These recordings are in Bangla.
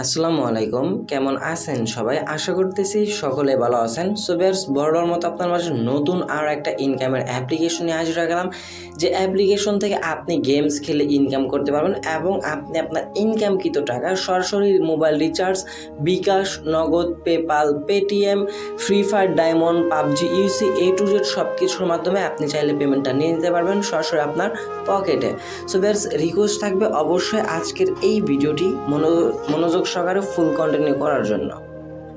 আসসালামু আলাইকুম, কেমন আছেন সবাই? আশা করতেছি সকলে ভালো আছেন। সো ভিউয়ার্স, বরাবর মতো আপনার মাঝে নতুন আর একটা ইনকামের অ্যাপ্লিকেশন নিয়ে হাজির হয়ে গেলাম, যে অ্যাপ্লিকেশন থেকে আপনি গেমস খেলে ইনকাম করতে পারবেন এবং আপনি আপনার ইনকামকৃত টাকা সরাসরি mobile recharge, bKash, Nagad, PayPal, Paytm, Free Fire, diamond, PUBG, UC A to Z সব কিছুর মাধ্যমে আপনি চাইলে পেমেন্টটা নিয়ে নিতে পারবেন সরাসরি আপনার পকেটে। সো ভিউয়ার্স, রিকোয়েস্ট থাকবে অবশ্যই আজকের এই ভিডিওটি মনোযোগ সহকারে ফুল কন্টিনিউ করার জন্য।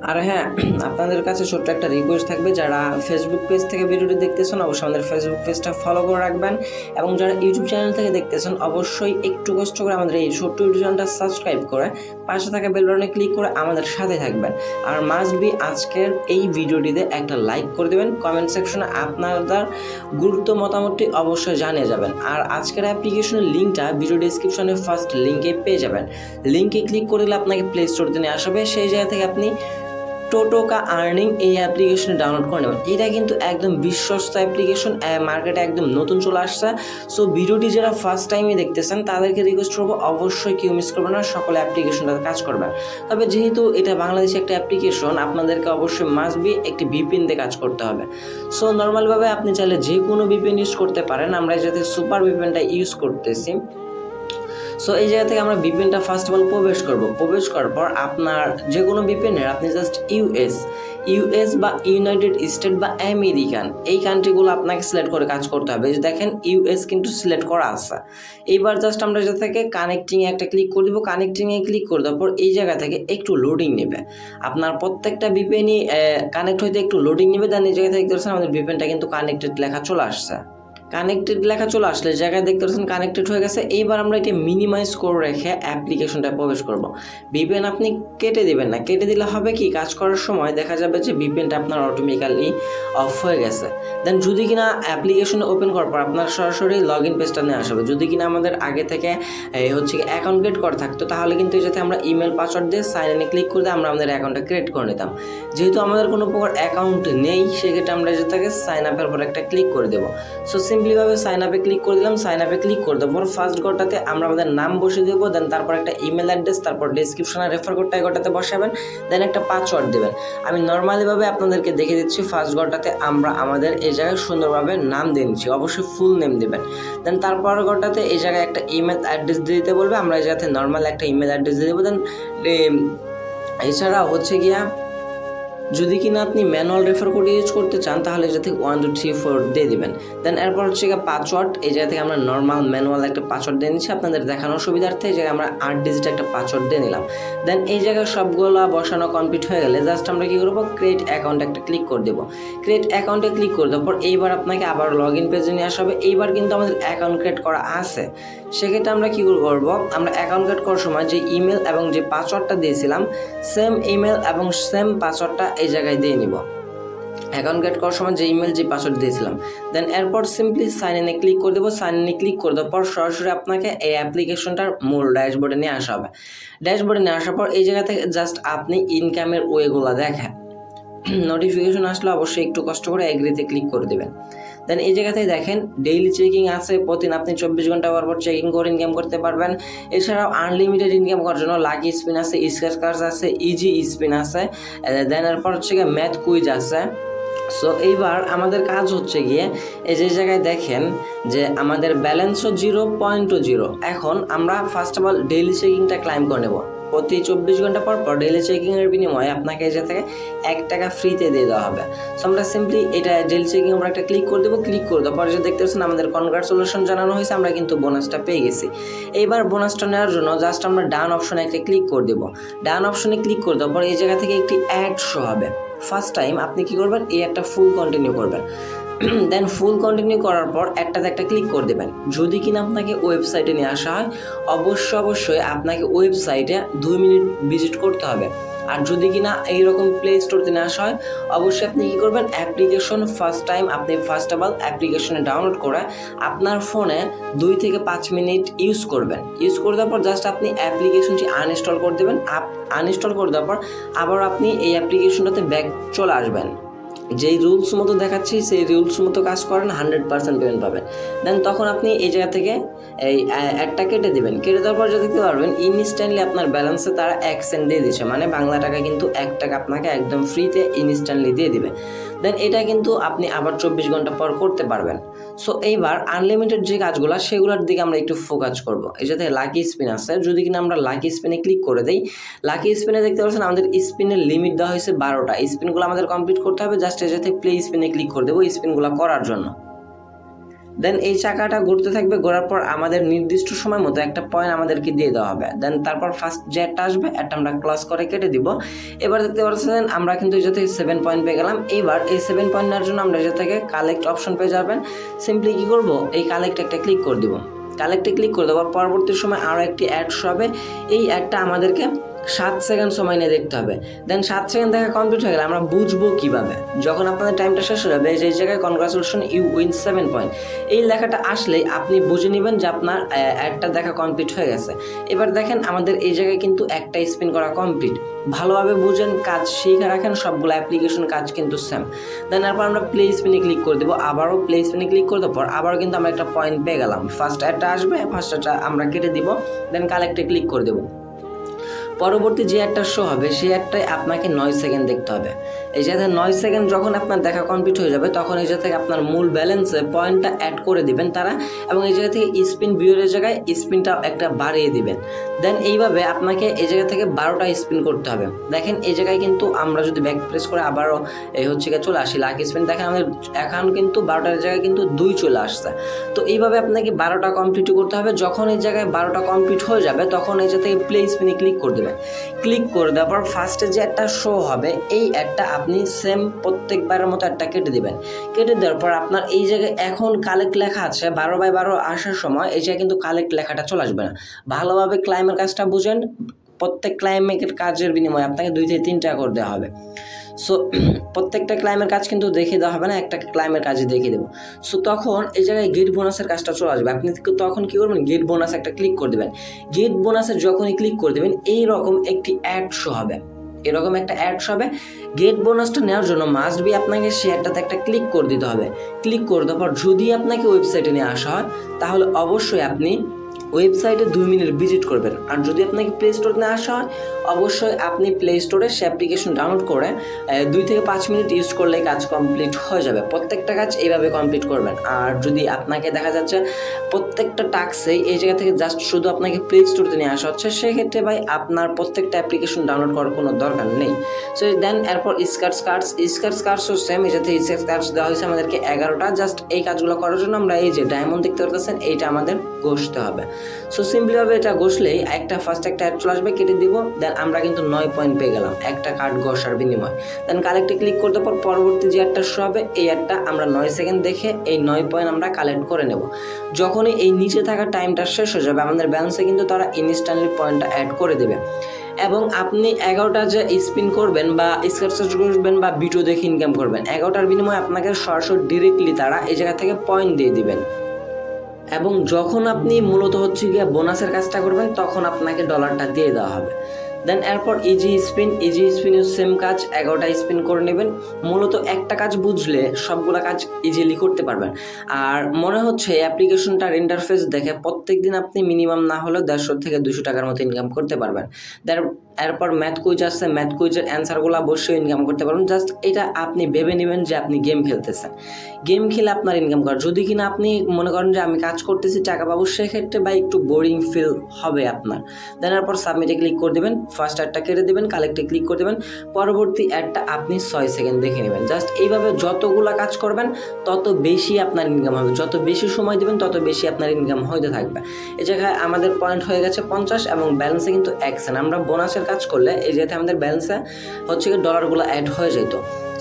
আর হ্যাঁ, আপনাদের কাছে ছোট্ট একটা রিকোয়েস্ট থাকবে, যারা ফেসবুক পেজ থেকে ভিডিওটি দেখতেছেন অবশ্যই আমাদের ফেসবুক পেজটা ফলো করে রাখবেন, এবং যারা ইউটিউব চ্যানেল থেকে দেখতেছেন অবশ্যই একটু কষ্ট করে আমাদের এই ছোট্ট ইউটিউব চ্যানেলটা সাবস্ক্রাইব করে পাশে থাকা বেল বাটনে ক্লিক করে আমাদের সাথে থাকবেন। আর মাস্ট বি আজকের এই ভিডিওটিতে একটা লাইক করে দেবেন, কমেন্ট সেকশনে আপনাদের গুরুত্ব মতামতটি অবশ্যই জানিয়ে যাবেন। আর আজকের অ্যাপ্লিকেশনের লিঙ্কটা ভিডিও ডিসক্রিপশনে ফার্স্ট লিঙ্কে পেয়ে যাবেন। লিঙ্কে ক্লিক করে দিলে আপনাকে প্লে স্টোরতে নিয়ে আসবে, সেই জায়গা থেকে আপনি টোটোকা আর্নিং এই অ্যাপ্লিকেশনে ডাউনলোড করে নেবেন। এটা কিন্তু একদম বিশ্বস্ত অ্যাপ্লিকেশন, মার্কেটে একদম নতুন চলে আসছে। সো ভিডিওটি যারা ফার্স্ট টাইমে দেখতেছেন তাদেরকে রিকোয়েস্ট করবো অবশ্যই কেউ মিস করবেন না, সকলে অ্যাপ্লিকেশনটাতে কাজ করবেন। তবে যেহেতু এটা বাংলাদেশে একটা অ্যাপ্লিকেশন, আপনাদেরকে অবশ্যই মাস্ট বি একটি VPN দিয়ে কাজ করতে হবে। সো নর্মালভাবে আপনি চাইলে যে কোনো VPN ইউজ করতে পারেন, আমরা যাতে সুপার VPNটা ইউজ করতেছি। সো এই জায়গা থেকে আমরা VPNটা ফার্স্ট অফ অল প্রবেশ করার পর আপনার যে কোনো VPNের আপনি জাস্ট ইউএস বা ইউনাইটেড স্টেট বা আমেরিকান এই কান্ট্রিগুলো আপনাকে সিলেক্ট করে কাজ করতে হবে। দেখেন ইউএস কিন্তু সিলেক্ট করা আছে। এইবার জাস্ট আমরা যে থেকে কানেক্টিংয়ে একটা ক্লিক করে দেবো। কানেক্টিংয়ে ক্লিক করে দেওয়ার পর এই জায়গা থেকে একটু লোডিং নেবে, আপনার প্রত্যেকটা VPNই কানেক্ট হইতে একটু লোডিং নেবে। দেন এই জায়গা থেকে দেখতে পাচ্ছেন আমাদের VPNটা কিন্তু কানেক্টেড লেখা চলে আসছে। কানেক্টেড লেখা চলে আসলে জায়গায় দেখতে পাচ্ছেন কানেক্টেড হয়ে গেছে। এইবার আমরা এটা মিনিমাইজ করে রেখে অ্যাপ্লিকেশনটা প্রবেশ করব। VPN আপনি কেটে দিবেন না, কেটে দিলে হবে কি, কাজ করার সময় দেখা যাবে যে VPNটা আপনার অটোমেটিক্যালি অফ হয়ে গেছে। দেন যদি কিনা অ্যাপ্লিকেশনে ওপেন করার পর আপনার সরাসরি লগ ইন পেজটা নিয়ে আসবে। যদি কিনা আমাদের আগে থেকে হচ্ছে কি অ্যাকাউন্ট ক্রিয়েট করা থাকতো, তাহলে কিন্তু যাতে আমরা ইমেল পাসওয়ার্ড দিয়ে সাইন ইনে ক্লিক করে দিয়ে আমরা আমাদের অ্যাকাউন্টটা ক্রিয়েট করে নিতাম। যেহেতু আমাদের কোনো প্রকার অ্যাকাউন্ট নেই, সেক্ষেত্রে আমরা যে থেকে সাইন আপের পর একটা ক্লিক করে দেবো। সো সিম্পলিভাবে সাইন আপে ক্লিক করে দিলাম। সাইন আপে ক্লিক করে দেওয়ার পর ফার্স্ট ঘরটাতে আমরা আমাদের নাম বসিয়ে দেবো। দেন তারপর একটা ইমেল অ্যাড্রেস, তারপর ডিসক্রিপশনে রেফার কোডটা এই ঘরটাতে বসাবেন। দেন একটা পাসওয়ার্ড দেবেন। আমি নর্মালিভাবে আপনাদেরকে দেখে দিচ্ছি। ফার্স্ট ঘরটাতে আমরা আমাদের এই জায়গায় সুন্দরভাবে নাম দিয়ে নিচ্ছি, অবশ্যই ফুল নেম দেবেন। দেন তারপর ঘরটাতে এই জায়গায় একটা ইমেল অ্যাড্রেস দিয়ে দিতে বলবে, আমরা এই জায়গাতে নর্মাল একটা ইমেল অ্যাড্রেস দিয়ে দেবো। দেন এছাড়া হচ্ছে গিয়া যদি কিনা আপনি ম্যানুয়াল রেফার কোড ইউজ করতে চান তাহলে এই জায়গা থেকে 1 2 3 4 দিয়ে দিবেন। দেন এরপর হচ্ছে গিয়ে পাসওয়ার্ড, এই জায়গা থেকে আমরা নর্মাল ম্যানুয়াল একটা পাসওয়ার্ড দিয়ে নিচ্ছি আপনাদের দেখানোর সুবিধার্থে। এই জায়গায় আমরা 8 ডিজিট একটা পাসওয়ার্ড দিয়ে নিলাম। দেন এই জায়গায় সবগুলো বসানো কমপ্লিট হয়ে গেলে জাস্ট আমরা কী করবো, ক্রিয়েট অ্যাকাউন্ট একটা ক্লিক করে দেবো। ক্রিয়েট অ্যাকাউন্টে ক্লিক করে দেওয়ার পর এইবার আপনাকে আবার লগ ইন পেজে নিয়ে আসা হবে। এইবার কিন্তু আমাদের অ্যাকাউন্ট ক্রিয়েট করা আছে, সেক্ষেত্রে আমরা কী করবো, আমরা অ্যাকাউন্ট ক্রিয়েট করার সময় যে ইমেল এবং যে পাসওয়ার্ডটা দিয়েছিলাম সেম ইমেল এবং সেম পাসওয়ার্ডটা এই জায়গায় দিয়ে নিব। অ্যাকাউন্ট ক্রিয়েট করার সময় যে ইমেল যে পাসওয়ার্ড দিয়েছিলাম। দেন এরপর সিম্পলি সাইন ইনে ক্লিক করে দেবো। সাইন ইনে ক্লিক করে দেওয়ার পর সরাসরি আপনাকে এই অ্যাপ্লিকেশনটার মূল ড্যাশবোর্ডে নিয়ে আসা হবে। ড্যাশবোর্ডে নিয়ে আসার পর এই জায়গা থেকে জাস্ট আপনি ইনকামের ওয়েগুলো দেখেন। নোটিফিকেশন আসলে অবশ্যই একটু কষ্ট করে এগ্রিতে ক্লিক করে দেবেন। দেন এই জায়গা থেকে দেখেন ডেইলি চেকিং আছে, প্রতিদিন আপনি 24 ঘন্টা পর চেকিং করে ইনকাম করতে পারবেন। এছাড়াও আনলিমিটেড ইনকাম করার জন্য লাকি স্পিন আছে, স্ক্র্যাচ কার্ড আছে, ইজি স্পিন আছে। দেন এরপর হচ্ছে গিয়ে ম্যাথ কুইজ আছে। সো এইবার আমাদের কাজ হচ্ছে গিয়ে এই যে জায়গায় দেখেন যে আমাদের ব্যালেন্সও 0.0। এখন আমরা ফার্স্ট অফ অল ডেইলি চেকিংটা ক্লাইম করে নেব। প্রতি 24 ঘন্টা পর ডেইলি চেকিংয়ের বিনিময়ে আপনাকে এই থেকে 1 টাকা ফ্রিতে দিয়ে দেওয়া হবে। সো আমরা সিম্পলি এটা ডেইলি চেকিং আমরা একটা ক্লিক করে দেবো। ক্লিক করে দেওয়ার পর যে দেখতে পাচ্ছেন আমাদের কনগ্রাচুলেশন জানানো হয়েছে, আমরা কিন্তু বোনাসটা পেয়ে গেছি। এইবার বোনাসটা নেওয়ার জন্য জাস্ট আমরা ডান অপশনে একটা ক্লিক করে দেবো। ডান অপশনে ক্লিক করে দেওয়ার পর এই জায়গা থেকে একটি অ্যাড শো হবে। ফার্স্ট টাইম আপনি কি করবেন, এই একটা ফুল কন্টিনিউ করবেন। দেন ফুল কন্টিনিউ করার পর একটাতে একটা ক্লিক করে দেবেন। যদি কিনা আপনাকে ওয়েবসাইটে নিয়ে আসা হয় অবশ্যই আপনাকে ওয়েবসাইটে 2 মিনিট ভিজিট করতে হবে। আর যদি কিনা এইরকম প্লে স্টোরতে নিয়ে আসা হয় অবশ্যই আপনি কী করবেন, অ্যাপ্লিকেশন ফার্স্ট টাইম আপনি ফার্স্ট অফ অল অ্যাপ্লিকেশনে ডাউনলোড করে আপনার ফোনে 2 থেকে 5 মিনিট ইউজ করবেন। ইউজ করে দেওয়ার পর জাস্ট আপনি অ্যাপ্লিকেশনটি আনইনস্টল করে দেবেন। আনইনস্টল করে দেওয়ার পর আবার আপনি এই অ্যাপ্লিকেশনটাতে ব্যাক চলে আসবেন। যেই রুলস মতো দেখাচ্ছি সেই রুলস মতো কাজ করেন, 100% পেমেন্ট পাবেন। দেন তখন আপনি এই জায়গা থেকে এই একটা কেটে দিবেন। কেটে দেওয়ার পর যদি দেখতে পারবেন ইনস্ট্যান্টলি আপনার ব্যালেন্সে তারা 1 সেন্ট দিয়ে দিচ্ছে, মানে বাংলা টাকা কিন্তু 1 টাকা আপনাকে একদম ফ্রিতে ইনস্ট্যান্টলি দিয়ে দিবে। দেন এটা কিন্তু আপনি আবার 24 ঘন্টা পর করতে পারবেন। সো এইবার আনলিমিটেড যে কাজগুলো সেগুলোর দিকে আমরা একটু ফোকাস করব। এই যাতে লাকি স্পিন আছে, যদি কিনা আমরা লাকি স্পিনে ক্লিক করে দিই, লাকি স্পিনে দেখতে পাচ্ছেন আমাদের স্পিনের লিমিট দেওয়া হয়েছে 12টা। স্পিনগুলো আমাদের কমপ্লিট করতে হবে, জাস্ট এই যাতে প্লে স্পিনে ক্লিক করে দেবো স্পিনগুলো করার জন্য। দেন এই চাকাটা ঘুরতে থাকবে, ঘোরার পর আমাদের নির্দিষ্ট সময় মতো একটা পয়েন্ট আমাদেরকে দিয়ে দেওয়া হবে। দেন তারপর ফার্স্ট যে একটা আসবে একটা আমরা ক্লস করে কেটে দিব। এবার দেখতে পাচ্ছেন আমরা কিন্তু এই থেকে 7 পয়েন্ট পেয়ে গেলাম। এইবার এই 7 পয়েন্ট নেওয়ার জন্য আমরা যে থেকে কালেক্ট অপশন পেয়ে যাবেন। সিম্পলি কি করব, এই কালেক্ট একটা ক্লিক করে দিব। কালেক্টে ক্লিক করে দেওয়ার পরবর্তী সময় আরও একটি অ্যাড হবে। এই অ্যাডটা আমাদেরকে 7 সেকেন্ড সময় নিয়ে দেখতে হবে। দেন 7 সেকেন্ড দেখা কমপ্লিট হয়ে গেলে আমরা বুঝবো কিভাবে, যখন আপনাদের টাইমটা শেষ হয়ে যাবে এই জায়গায় কনগ্রাচুলেশন ইউ উইন 7 পয়েন্ট এই লেখাটা আসলেই আপনি বুঝে নেবেন যে আপনার অ্যাডটা দেখা কমপ্লিট হয়ে গেছে। এবার দেখেন আমাদের এই জায়গায় কিন্তু একটা স্পিন করা কমপ্লিট। ভালোভাবে বুঝেন, কাজ শিখে রাখেন, সবগুলো অ্যাপ্লিকেশন কাজ কিন্তু সেম। দেন এরপর আমরা প্লে স্পিনে ক্লিক করে দেবো, আবারও প্লে স্পিনে ক্লিক করে দেওয়ার পর আবারও কিন্তু আমরা একটা পয়েন্ট পেয়ে গেলাম। ফার্স্ট অ্যাডটা আসবে, ফার্স্ট অ্যাডটা আমরা কেটে দিব। দেন কালেক্টে ক্লিক করে দেবো। পরবর্তী যে একটা শো হবে সেই একটাই আপনাকে 9 সেকেন্ড দেখতে হবে। এই জায়গায় 9 সেকেন্ড যখন আপনার দেখা কমপ্লিট হয়ে যাবে তখন এই জায়গা থেকে আপনার মূল ব্যালেন্সে পয়েন্টটা অ্যাড করে দিবেন তারা, এবং এই জায়গা থেকে স্পিন ভিউয়ের জায়গায় স্পিনটা একটা বাড়িয়ে দিবেন। দেন এইভাবে আপনাকে এই জায়গা থেকে 12টা স্পিন করতে হবে। দেখেন এই জায়গায় কিন্তু আমরা যদি ব্যাক প্রেস করে আবারও এই হচ্ছে গিয়ে চলে আসি লাকি স্পিন, দেখেন আমাদের এখন কিন্তু 12টার জায়গায় কিন্তু 2 চলে আসছে। তো এইভাবে আপনাকে 12টা কমপ্লিট করতে হবে। যখন এই জায়গায় 12টা কমপ্লিট হয়ে যাবে তখন এই জায়গা থেকে প্লে স্পিনে ক্লিক করে দেবেন। ক্লিক করে দেওয়ার পর ফার্স্টে যে একটা শো হবে এই একটা আপনি সেম প্রত্যেকবারের মতো একটা কেটে দিবেন। কেটে দেওয়ার পর আপনার এই জায়গায় এখন কালেক্ট লেখা আছে 12/12 আসার সময় এই জায়গায় কিন্তু কালেক্ট লেখাটা চলে আসবে না। ভালোভাবে ক্লাইমের কাজটা বুঝেন, প্রত্যেক ক্লাইমের কাজের বিনিময়ে আপনাকে 2 থেকে 3 টাকা করে দেওয়া হবে। সো প্রত্যেকটা ক্লাইমের কাজ কিন্তু দেখিয়ে দেওয়া হবে না, একটা ক্লাইমের কাজই দেখিয়ে দেবো। সো তখন এই জায়গায় গেট বোনাসের কাজটা চলে আসবে। আপনি তখন কী করবেন, গেট বোনাস একটা ক্লিক করে দেবেন। গেট বোনাসের যখনই ক্লিক করে দেবেন এইরকম একটি অ্যাড শো হবে, এরকম একটা অ্যাডস হবে। গেট বোনাসটা নেওয়ার জন্য মাস্ট বি আপনাকে শেয়ারটাতে একটা ক্লিক করে দিতে হবে। ক্লিক করে দেওয়ার পর যদি আপনাকে ওয়েবসাইটে নিয়ে আসা হয় তাহলে অবশ্যই আপনি ওয়েবসাইটে 2 মিনিট ভিজিট করবেন। আর যদি আপনাকে প্লে স্টোরে না আসা হয় অবশ্যই আপনি প্লে স্টোরে সে অ্যাপ্লিকেশন ডাউনলোড করে 2 থেকে 5 মিনিট ইউজ করলেই কাজ কমপ্লিট হয়ে যাবে। প্রত্যেকটা কাজ এইভাবে কমপ্লিট করবেন। আর যদি আপনাকে দেখা যাচ্ছে প্রত্যেকটা টাস্কেই এই জায়গা থেকে জাস্ট শুধু আপনাকে প্লে স্টোরে নিয়ে আসা হচ্ছে, সেক্ষেত্রে ভাই আপনার প্রত্যেকটা অ্যাপ্লিকেশন ডাউনলোড করার কোনো দরকার নেই। সো দেন এরপর স্কার্টসও সেম, এই যাতে স্কার্টস দেওয়া হয়েছে আমাদেরকে 11টা। জাস্ট এই কাজগুলো করার জন্য আমরা এই যে ডায়মন্ড দেখতে পাচ্ছেন এইটা আমাদের ঘষতে হবে। সো সিম্পলিভাবে এটা ঘষলেই ফার্স্ট একটা অ্যাড চলে আসবে, কেটে দিব। দেন আমরা কিন্তু 9 পয়েন্ট পেয়ে গেলাম একটা কার্ড ঘষার বিনিময়। দেন কালেক্টে ক্লিক করতে পর পরবর্তী যে অ্যাডটা শো হবে এই অ্যাডটা আমরা 9 সেকেন্ড দেখে এই 9 পয়েন্ট আমরা কালেক্ট করে নেব। যখনই এই নিচে থাকা টাইমটা শেষ হয়ে যাবে আমাদের ব্যালেন্সে কিন্তু তারা ইনস্ট্যান্টলি পয়েন্টটা অ্যাড করে দেবে। এবং আপনি 11টা যে স্পিন করবেন বা স্ক্র্যাচ করবেন বা ভিডিও দেখে ইনকাম করবেন, 11টার বিনিময়ে আপনাকে সরাসরি ডিরেক্টলি তারা এই জায়গা থেকে পয়েন্ট দিয়ে দিবেন। এবং যখন আপনি মূলত হচ্ছে গিয়ে বোনাসের কাজটা করবেন তখন আপনাকে ডলারটা দিয়ে দেওয়া হবে। দেন এরপর ইজি স্পিনও সেম কাজ, 11টা স্পিন করে নেবেন। মূলত একটা কাজ বুঝলে সবগুলো কাজ ইজিলি করতে পারবেন। আর মনে হচ্ছে এই অ্যাপ্লিকেশনটার ইন্টারফেস দেখে প্রত্যেক দিন আপনি মিনিমাম না হলেও 150 থেকে 200 টাকার মতো ইনকাম করতে পারবেন। এরপর ম্যাথ কুইজ আসছে, ম্যাথ কুইজের অ্যান্সারগুলো অবশ্যই ইনকাম করতে পারবেন। জাস্ট এটা আপনি ভেবে নেবেন যে আপনি গেম খেলতেছেন, গেম খেলে আপনার ইনকাম করার। যদি কিনা আপনি মনে করেন যে আমি কাজ করতেছি টাকা পাবো, সেক্ষেত্রে বা একটু বোরিং ফিল হবে আপনার। দেন এরপর সাবমিটে ক্লিক করে দেবেন, ফার্স্ট অ্যাডটা কেটে দেবেন, কালেক্টে ক্লিক করে দেবেন। পরবর্তী অ্যাডটা আপনি 6 সেকেন্ড দেখে নেবেন। জাস্ট এইভাবে যতগুলো কাজ করবেন তত বেশি আপনার ইনকাম হবে, যত বেশি সময় দেবেন তত বেশি আপনার ইনকাম হইতে থাকবে। এই জায়গায় আমাদের পয়েন্ট হয়ে গেছে 50 এবং ব্যালেন্সে কিন্তু 1 সেন্ট। আমরা বোনাসের কাজ করলে এই যেতে আমাদের ব্যালেন্সে হচ্ছে কি ডলারগুলো অ্যাড হয়ে যেত।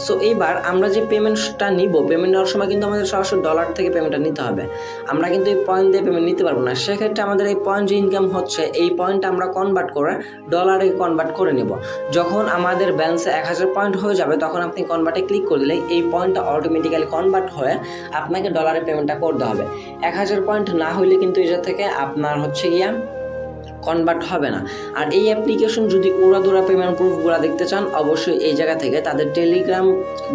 সো এইবার আমরা যে পেমেন্টটা নিব, পেমেন্ট নেওয়ার সময় কিন্তু আমাদের সরাসরি ডলার থেকে পেমেন্টটা নিতে হবে। আমরা কিন্তু এই পয়েন্ট দিয়ে পেমেন্ট নিতে পারবো না। সেক্ষেত্রে আমাদের এই পয়েন্ট যে ইনকাম হচ্ছে এই পয়েন্ট আমরা কনভার্ট করে ডলারে কনভার্ট করে নেব। যখন আমাদের ব্যালেন্সে 1000 পয়েন্ট হয়ে যাবে তখন আপনি কনভার্টে ক্লিক করে দিলে এই পয়েন্টটা অটোমেটিক্যালি কনভার্ট হয়ে আপনাকে ডলারে পেমেন্টটা করতে হবে। 1000 পয়েন্ট না হইলে কিন্তু এটা থেকে আপনার হচ্ছে গিয়া কনভার্ট হবে না। আর এই অ্যাপ্লিকেশন যদি উড়াধুরা পেমেন্ট প্রুফগুলো দেখতে চান, অবশ্যই এই জায়গা থেকে তাদের টেলিগ্রাম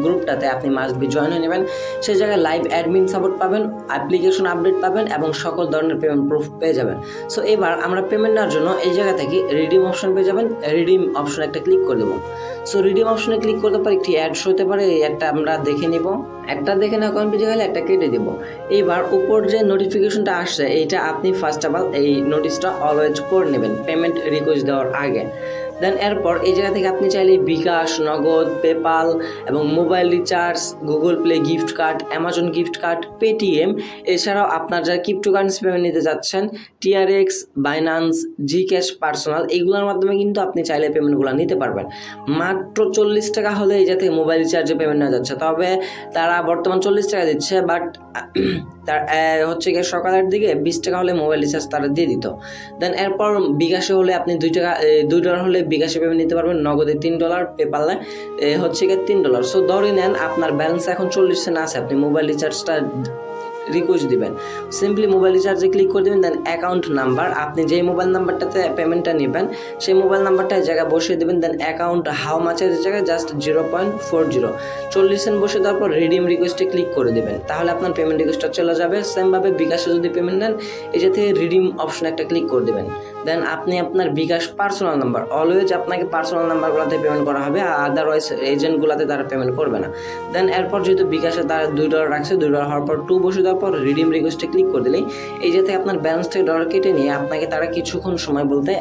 গ্রুপটাতে আপনি মাস্ট বি জয়েন হয়ে নেবেন। সেই জায়গায় লাইভ অ্যাডমিন সাপোর্ট পাবেন, অ্যাপ্লিকেশন আপডেট পাবেন এবং সকল ধরনের পেমেন্ট প্রুফ পেয়ে যাবেন। সো এবার আমরা পেমেন্ট নেওয়ার জন্য এই জায়গা থেকে রিডিম অপশন পেয়ে যাবেন। রিডিম অপশন একটা ক্লিক করে দেবো। সো রিডিম অপশনে ক্লিক করতে পারে একটি অ্যাডস হতে পারে, এই একটা আমরা দেখে নিব। একটা দেখে না কনফিউজ গেলে একটা কেটে দিব। এইবার উপর যে নোটিফিকেশনটা আসছে এইটা আপনি ফার্স্ট অফ অল এই নোটিশটা অলওয়েজ করে নেবেন পেমেন্ট রিকোয়েস্ট দেওয়ার আগে। দেন এরপর এই জায়গা থেকে আপনি চাইলে বিকাশ, নগদ, পেপাল এবং mobile recharge, Google play gift card, Amazon gift card, Paytm, এছাড়াও আপনার যারা ক্রিপ্টোকারেন্সি পেমেন্ট নিতে যাচ্ছেন টিআরএক্স, বাইন্যান্স, জি ক্যাশ পার্সোনাল, এইগুলোর মাধ্যমে কিন্তু আপনি চাইলে পেমেন্টগুলো নিতে পারবেন। মাত্র 40 টাকা হলে এই জায়গা থেকে মোবাইল রিচার্জে পেমেন্ট নেওয়া যাচ্ছে। তবে তারা বর্তমান 40 টাকা দিচ্ছে, বাট তার হচ্ছে গিয়ে সকালের দিকে 20 টাকা হলে মোবাইল রিচার্জ তারা দিয়ে দিত। দেন এরপর বিকাশে হলে আপনি $2 হলে বিকাশে পেমেন্ট নিতে পারবেন, নগদে $3, পেপালে হচ্ছে গিয়ে $3। সো ধরে নেন আপনার ব্যালেন্স এখন 40 সেন্ট আছে, আপনি মোবাইল রিচার্জটা রিকোয়েস্ট দিবেন। সিম্পলি মোবাইল রিচার্জে ক্লিক করে দেবেন। দেন অ্যাকাউন্ট নাম্বার, আপনি যেই মোবাইল নাম্বারটাতে পেমেন্টটা নেবেন সেই মোবাইল নাম্বারটা জায়গায় বসিয়ে দেবেন। দেন অ্যাকাউন্ট হাউ মাচের জায়গায় জাস্ট 0.40 40 সেন্ট বসে দেওয়ার পর রিডিম রিকোয়েস্টে ক্লিক করে দেবেন, তাহলে আপনার পেমেন্ট রিকোয়েস্টটা চলে যাবে। সেমভাবে বিকাশে যদি পেমেন্ট নেন এই যে থেকে রিডিম অপশন একটা ক্লিক করে দেবেন। দেন আপনি আপনার বিকাশ পার্সোনাল নাম্বার, অলওয়েজ আপনাকে পার্সোনাল নাম্বারগুলোতে পেমেন্ট করা হবে, আদারওয়াইজ এজেন্টগুলোতে তারা পেমেন্ট করবে না। দেন এরপর যেহেতু বিকাশে তারা $2 রাখছে, $2 হওয়ার পর 2 বসে দেওয়ার পর রিডিম রিকোয়েস্টে ক্লিক করে দিলেই এই যে থেকে আপনার ব্যালেন্স থেকে ডলার কেটে নিয়ে আপনাকে তারা কিছুক্ষণ সময় বলতে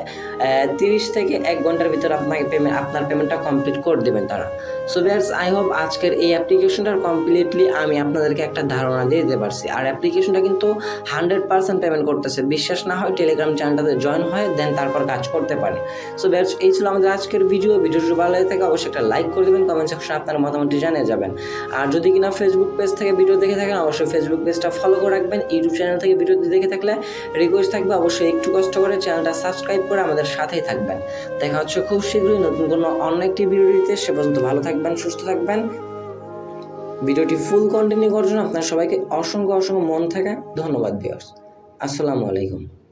30 থেকে 1 ঘন্টার ভিতরে আপনাকে আপনার পেমেন্টটা কমপ্লিট করে দেবেন তারা। সো ভিউয়ার্স, আই হোপ আজকের এই অ্যাপ্লিকেশনটার কমপ্লিটলি আমি আপনাদেরকে একটা ধারণা দিয়ে দিতে পারছি। আর অ্যাপ্লিকেশনটা কিন্তু 100% পেমেন্ট করতেছে। বিশ্বাস না হয় টেলিগ্রাম চ্যানেলটাতে জয়েন হয় দেন তারপর কাজ করতে পারেন। সো ভিউয়ার্স, এই ছিল আমাদের আজকের ভিডিওটি ভালো লাগে থাকে অবশ্যই একটা লাইক করে দেবেন, কমেন্ট সেকশনে আপনার মতামতটি জানিয়ে যাবেন। আর যদি কিনা ফেসবুক পেজ থেকে ভিডিও দেখে থাকেন অবশ্যই ফেসবুক পেজটা ফলো করে রাখবেন। ইউটিউব চ্যানেল থেকে ভিডিও দেখে থাকলে রিকোয়েস্ট থাকবে অবশ্যই একটু কষ্ট করে চ্যানেলটা সাবস্ক্রাইব করে আমাদের সাথেই থাকবেন। দেখা হচ্ছে খুব শীঘ্রই নতুন কোনো অন্য একটি ভিডিওতে। সে পর্যন্ত ভালো থাকবেন, সুস্থ থাকবেন। ভিডিওটি ফুল কন্টিনিউ করার জন্য আপনার সবাইকে অসংখ্য মন থেকে ধন্যবাদ ভিউয়ার্স। আসসালামু আলাইকুম।